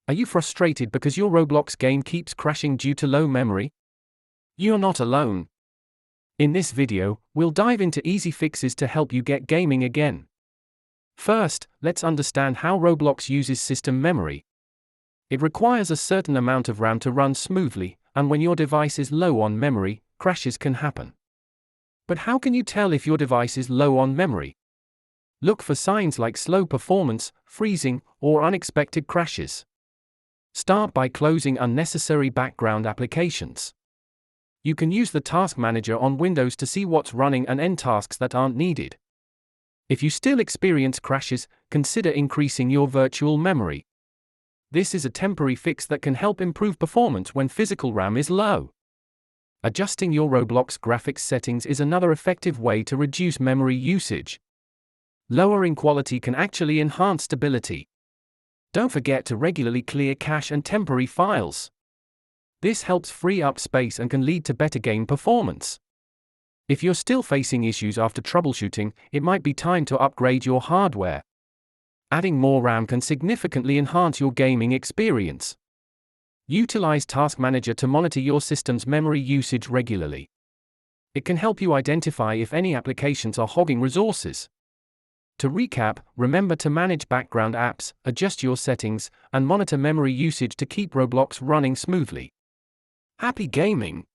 Are you frustrated because your Roblox game keeps crashing due to low memory? You're not alone. In this video, we'll dive into easy fixes to help you get gaming again. First, let's understand how Roblox uses system memory. It requires a certain amount of RAM to run smoothly, and when your device is low on memory, crashes can happen. But how can you tell if your device is low on memory? Look for signs like slow performance, freezing, or unexpected crashes. Start by closing unnecessary background applications. You can use the Task Manager on Windows to see what's running and end tasks that aren't needed. If you still experience crashes, consider increasing your virtual memory. This is a temporary fix that can help improve performance when physical RAM is low. Adjusting your Roblox graphics settings is another effective way to reduce memory usage. Lowering quality can actually enhance stability. Don't forget to regularly clear cache and temporary files. This helps free up space and can lead to better game performance. If you're still facing issues after troubleshooting, it might be time to upgrade your hardware. Adding more RAM can significantly enhance your gaming experience. Utilize Task Manager to monitor your system's memory usage regularly. It can help you identify if any applications are hogging resources. To recap, remember to manage background apps, adjust your settings, and monitor memory usage to keep Roblox running smoothly. Happy gaming!